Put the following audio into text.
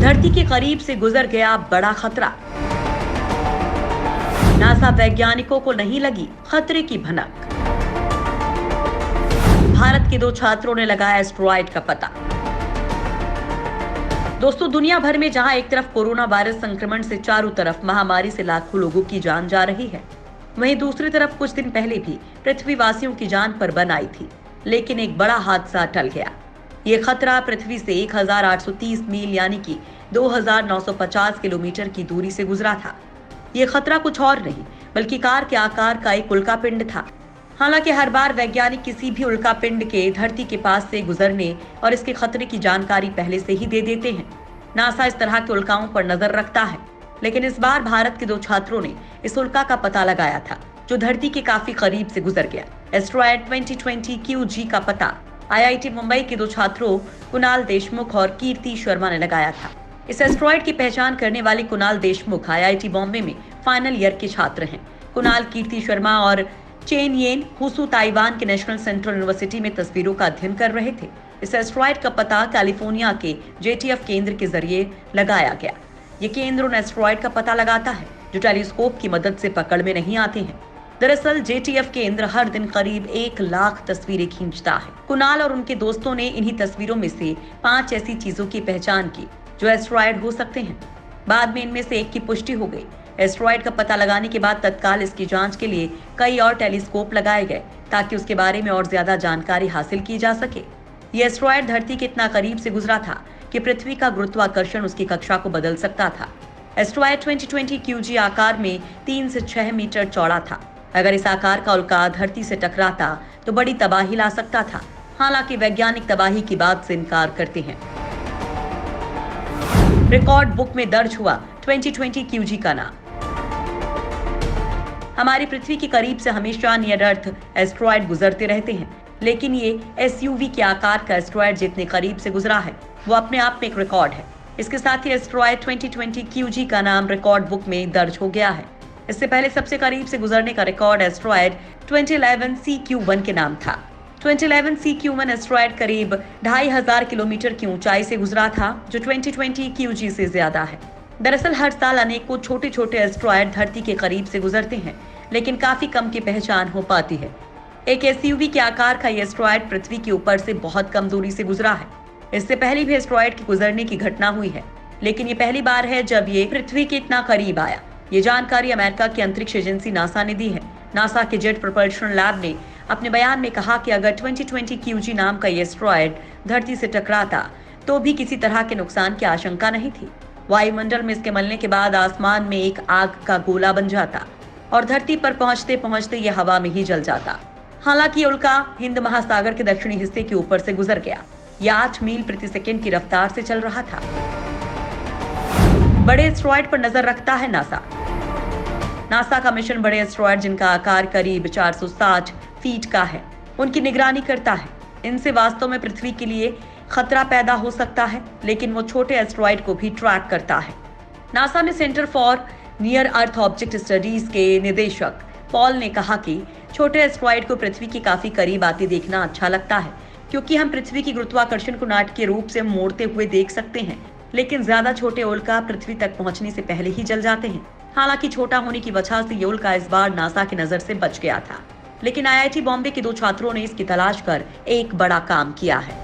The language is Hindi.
धरती के करीब से गुजर गया बड़ा खतरा। नासा वैज्ञानिकों को नहीं लगी खतरे की भनक। भारत के 2 छात्रों ने लगाया एस्टेरॉयड का पता। दोस्तों, दुनिया भर में जहां एक तरफ कोरोना वायरस संक्रमण से चारों तरफ महामारी से लाखों लोगों की जान जा रही है, वहीं दूसरी तरफ कुछ दिन पहले भी पृथ्वीवासियों की जान पर बन आई थी। लेकिन एक बड़ा हादसा टल गया। ये खतरा पृथ्वी से 1830 मील यानी कि 2950 किलोमीटर की दूरी से गुजरा था। ये खतरा कुछ और नहीं बल्कि कार के आकार का एक उल्कापिंड था। हालांकि हर बार वैज्ञानिक किसी भी उल्कापिंड के धरती के पास से गुजरने और इसके खतरे की जानकारी पहले से ही दे देते हैं। नासा इस तरह के उल्काओं पर नजर रखता है, लेकिन इस बार भारत के 2 छात्रों ने इस उल्का का पता लगाया था जो धरती के काफी करीब से गुजर गया। एस्टेरॉयड 2020 QG का पता IIT मुंबई के 2 छात्रों कुणाल देशमुख और कीर्ति शर्मा ने लगाया था। इस एस्टेरॉयड की पहचान करने वाले कुणाल देशमुख IIT बॉम्बे में फाइनल ईयर के छात्र हैं। कुणाल कीर्ति शर्मा और चेन येन हुसू ताइवान के नेशनल सेंट्रल यूनिवर्सिटी में तस्वीरों का अध्ययन कर रहे थे। इस एस्टेरॉयड का पता कैलिफोर्निया के JTF केंद्र के जरिए लगाया गया। ये केंद्र उन एस्टेरॉयड का पता लगाता है जो टेलीस्कोप की मदद से पकड़ में नहीं आते हैं। दरअसल JTF केंद्र हर दिन करीब 1 लाख तस्वीरें खींचता है। कुणाल और उनके दोस्तों ने इन्हीं तस्वीरों में से 5 ऐसी चीजों की पहचान की जो एस्टेरॉयड हो सकते हैं। बाद में इनमें से एक की पुष्टि हो गई। एस्टेरॉयड का पता लगाने के बाद तत्काल इसकी जांच के लिए कई और टेलीस्कोप लगाए गए ताकि उसके बारे में और ज्यादा जानकारी हासिल की जा सके। ये एस्टेरॉयड धरती के इतना करीब से गुजरा था कि पृथ्वी का गुरुत्वाकर्षण उसकी कक्षा को बदल सकता था। एस्टेरॉयड 2020 QG आकार में 3 से 6 मीटर चौड़ा था। अगर इस आकार का उल्का धरती से टकराता तो बड़ी तबाही ला सकता था। हालांकि वैज्ञानिक तबाही की बात से इनकार करते हैं। रिकॉर्ड बुक में दर्ज हुआ 2020 QG का नाम। हमारी पृथ्वी के करीब से हमेशा नियर अर्थ एस्टेरॉयड गुजरते रहते हैं, लेकिन ये SUV के आकार का एस्टेरॉयड जितने करीब से गुजरा है वो अपने आप में एक रिकॉर्ड है। इसके साथ ही एस्टेरॉयड 2020 QG का नाम रिकॉर्ड बुक में दर्ज हो गया है। इससे पहले सबसे करीब से गुजरने का रिकॉर्ड एस्टेरॉयड 2011 CQ1 के नाम था। 2011 CQ1 एस्टेरॉयड करीब 2500 किलोमीटर की ऊंचाई से गुजरा था, जो 2020 QG से ज्यादा है। दरअसल हर साल अनेकों छोटे छोटे एस्टेरॉयड धरती के करीब से गुजरते हैं, लेकिन काफी कम की पहचान हो पाती है। एक SUV के आकार का ये एस्टेरॉयड पृथ्वी के ऊपर से बहुत कम दूरी से गुजरा है। इससे पहले भी एस्टेरॉयड के गुजरने की घटना हुई है, लेकिन ये पहली बार है जब ये पृथ्वी के इतना करीब आया। ये जानकारी अमेरिका की अंतरिक्ष एजेंसी नासा ने दी है। नासा के जेट प्रोपल्शन लैब ने अपने बयान में कहा कि अगर 2020 QG नाम का ये एस्टेरॉयड धरती से टकराता तो भी किसी तरह के नुकसान की आशंका नहीं थी। वायुमंडल में इसके मिलने के बाद आसमान में एक आग का गोला बन जाता और धरती पर पहुंचते पहुंचते ये हवा में ही जल जाता। हालांकि ये उल्का हिंद महासागर के दक्षिणी हिस्से के ऊपर से गुजर गया। यह 8 मील प्रति सेकंड की रफ्तार से चल रहा था। बड़े एस्टेरॉयड पर नजर रखता है नासा। नासा का मिशन बड़े एस्टेरॉयड जिनका आकार करीब 460 फीट का है, उनकी निगरानी करता है। इनसे वास्तव में पृथ्वी के लिए खतरा पैदा हो सकता है, लेकिन वो छोटे एस्टेरॉयड को भी ट्रैक करता है। नासा में centre for near earth object studies के निदेशक पॉल ने कहा कि छोटे एस्टेरॉयड को पृथ्वी के काफी करीब आते देखना अच्छा लगता है, क्योंकि हम पृथ्वी की गुरुत्वाकर्षण को नाटकीय रूप से मोड़ते हुए देख सकते हैं। लेकिन ज्यादा छोटे उल्का पृथ्वी तक पहुंचने से पहले ही जल जाते हैं। हालांकि छोटा होने की वजह से ये उल्का इस बार नासा की नजर से बच गया था, लेकिन IIT बॉम्बे के 2 छात्रों ने इसकी तलाश कर एक बड़ा काम किया है।